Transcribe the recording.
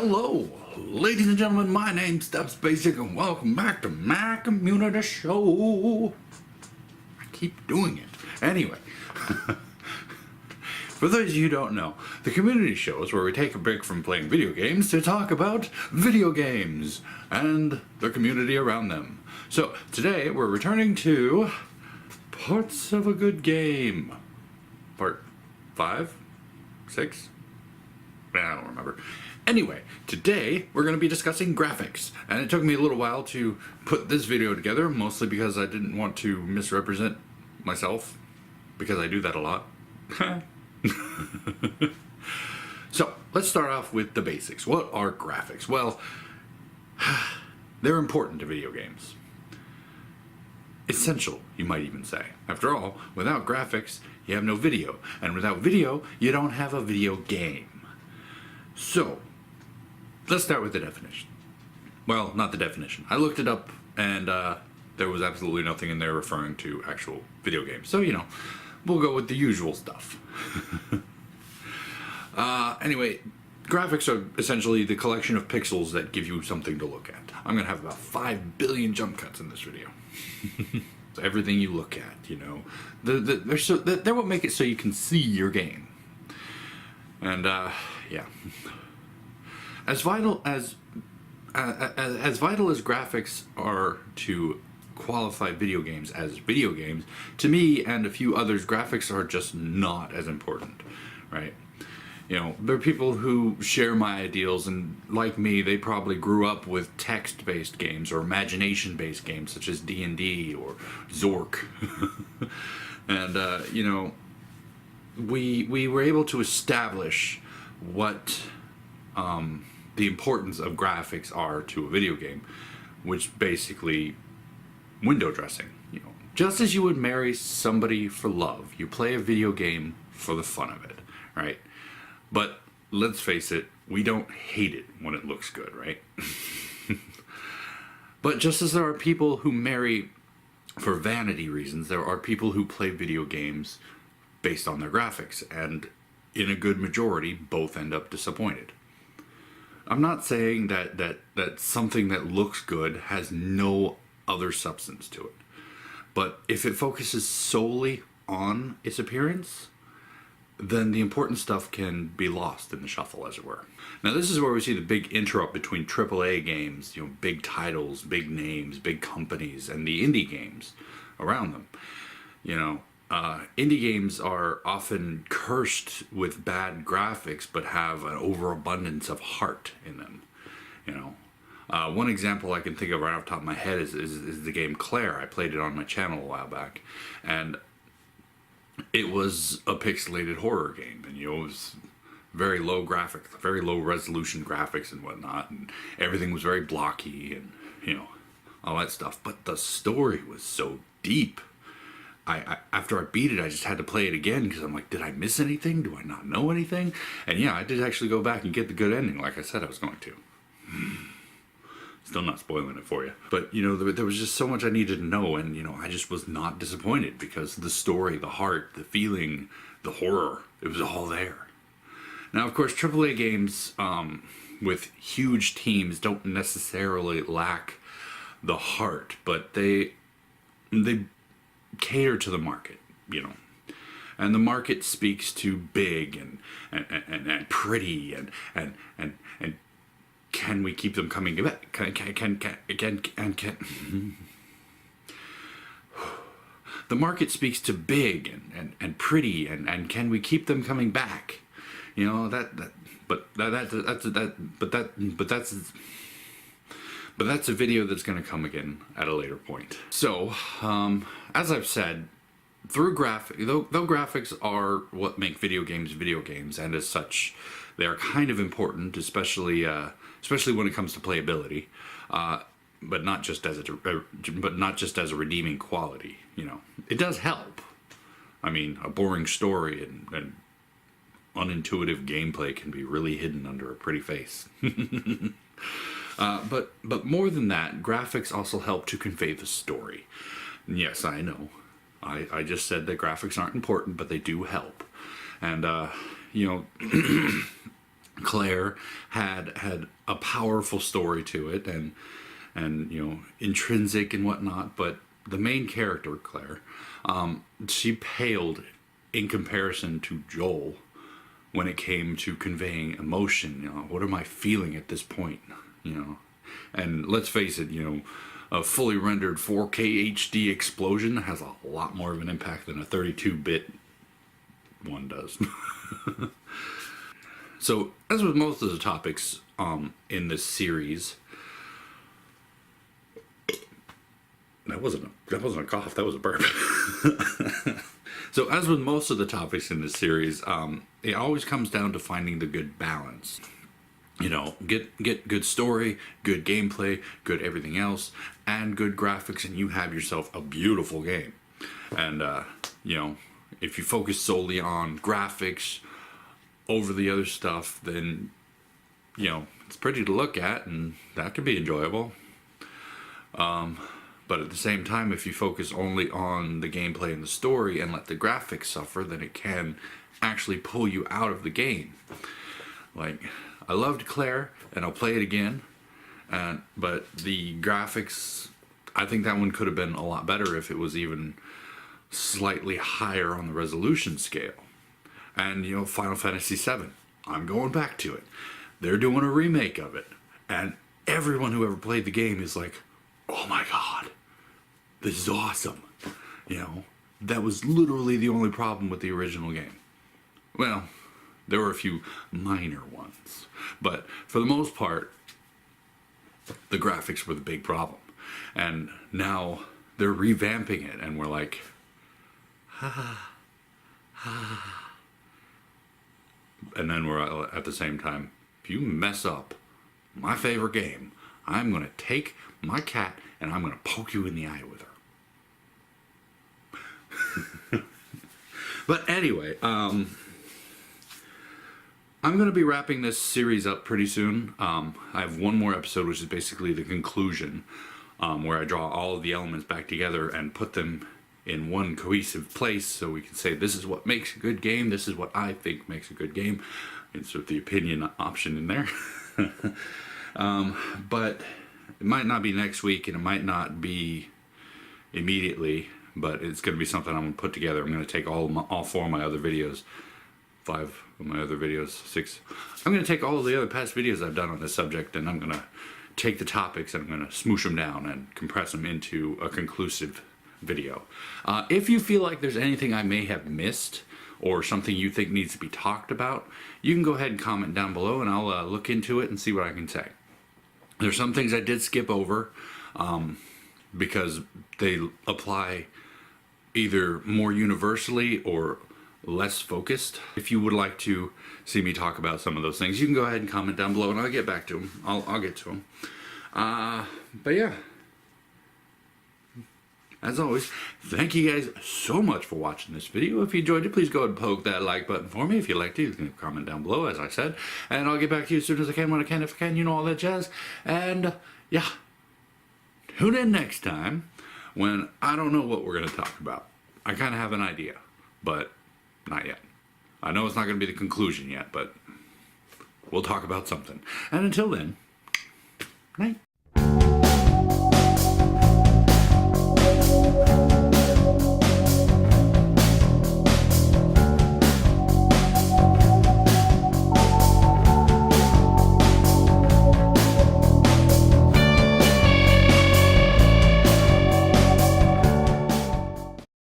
Hello, ladies and gentlemen, my name's Steps Basic and welcome back to my community show. I keep doing it. Anyway, for those of you who don't know, the community show is where we take a break from playing video games to talk about video games and the community around them. So today we're returning to Parts of a Good Game. Part 5? 6? I don't remember. Anyway, today we're going to be discussing graphics, and it took me a little while to put this video together, mostly because I didn't want to misrepresent myself, because I do that a lot. So, let's start off with the basics. What are graphics? Well, they're important to video games. Essential, you might even say. After all, without graphics, you have no video, and without video, you don't have a video game. So, let's start with the definition. Well, not the definition. I looked it up, and there was absolutely nothing in there referring to actual video games. So, we'll go with the usual stuff. Anyway, graphics are essentially the collection of pixels that give you something to look at. I'm going to have about 5 billion jump cuts in this video. So everything you look at, they're what make it so you can see your game. And, yeah. As vital as graphics are to qualify video games as video games, to me and a few others, graphics are just not as important, right? There are people who share my ideals, and like me, they probably grew up with text-based games or imagination-based games such as D&D or Zork. And, we were able to establish what the importance of graphics are to a video game, which basically window dressing. Just as you would marry somebody for love, you play a video game for the fun of it, right? But let's face it, we don't hate it when it looks good, right? But just as there are people who marry for vanity reasons, there are people who play video games based on their graphics, and in a good majority, both end up disappointed. I'm not saying that something that looks good has no other substance to it, but if it focuses solely on its appearance, then the important stuff can be lost in the shuffle, as it were. Now, this is where we see the big interrupt between AAA games, big titles, big names, big companies, and the indie games around them. Indie games are often cursed with bad graphics, but have an overabundance of heart in them. One example I can think of right off the top of my head is the game Claire. I played it on my channel a while back, and it was a pixelated horror game, and it was very low graphics, very low resolution graphics and whatnot, and everything was very blocky and all that stuff. But the story was so deep. After I beat it, I just had to play it again because I'm like, did I miss anything? Do I not know anything? And yeah, I did actually go back and get the good ending, like I said I was going to. Still not spoiling it for you. But, there was just so much I needed to know, and, I just was not disappointed because the story, the heart, the feeling, the horror, it was all there. Now, of course, AAA games with huge teams don't necessarily lack the heart, but they cater to the market, and the market speaks to big and pretty and can we keep them coming back? The market speaks to big and pretty and can we keep them coming back? But that's a video that's going to come again at a later point. So, as I've said, though graphics are what make video games, and as such, they are kind of important, especially when it comes to playability, but not just as a redeeming quality. It does help. I mean, a boring story and unintuitive gameplay can be really hidden under a pretty face. But more than that, graphics also help to convey the story. Yes, I know. I just said that graphics aren't important, but they do help. And, Claire had a powerful story to it, and you know, intrinsic and whatnot, but the main character, Claire, she paled in comparison to Joel when it came to conveying emotion. You know, what am I feeling at this point? You know, and let's face it, you know, a fully rendered 4K HD explosion has a lot more of an impact than a 32-bit one does. So, as with most of the topics in this series, that wasn't a cough, that was a burp. So, as with most of the topics in this series, it always comes down to finding the good balance. You know, get good story, good gameplay, good everything else, and good graphics, and you have yourself a beautiful game. And you know, if you focus solely on graphics over the other stuff, then you know, it's pretty to look at, and that can be enjoyable. But at the same time, if you focus only on the gameplay and the story and let the graphics suffer, then it can actually pull you out of the game. Like, I loved Claire, and I'll play it again, but the graphics, I think that one could have been a lot better if it was even slightly higher on the resolution scale. And, you know, Final Fantasy VII, I'm going back to it. They're doing a remake of it, and everyone who ever played the game is like, oh my god, this is awesome. You know, that was literally the only problem with the original game. Well, there were a few minor ones, but for the most part, the graphics were the big problem. And now they're revamping it, and we're like, and then we're at the same time, if you mess up my favorite game, I'm going to take my cat and I'm going to poke you in the eye with her. But anyway, I'm going to be wrapping this series up pretty soon. I have one more episode, which is basically the conclusion, where I draw all of the elements back together and put them in one cohesive place, so we can say this is what makes a good game, this is what I think makes a good game. Insert the opinion option in there. But it might not be next week, and it might not be immediately, but it's going to be something I'm going to put together. I'm going to take all 4 of my other videos, 5 of my other videos, 6. I'm going to take all of the other past videos I've done on this subject, and I'm going to take the topics and I'm going to smoosh them down and compress them into a conclusive video. If you feel like there's anything I may have missed or something you think needs to be talked about, you can go ahead and comment down below, and I'll look into it and see what I can say. There's some things I did skip over because they apply either more universally or less focused. If you would like to see me talk about some of those things, you can go ahead and comment down below, and I'll get back to them. I'll get to them. But yeah, as always, thank you guys so much for watching this video. If you enjoyed it, please go ahead and poke that like button for me. If you liked it, you can comment down below, as I said. And I'll get back to you as soon as I can, when I can, if I can, you know, all that jazz. And yeah, tune in next time when I don't know what we're going to talk about. I kind of have an idea, but not yet. I know it's not going to be the conclusion yet, but we'll talk about something. And until then, night.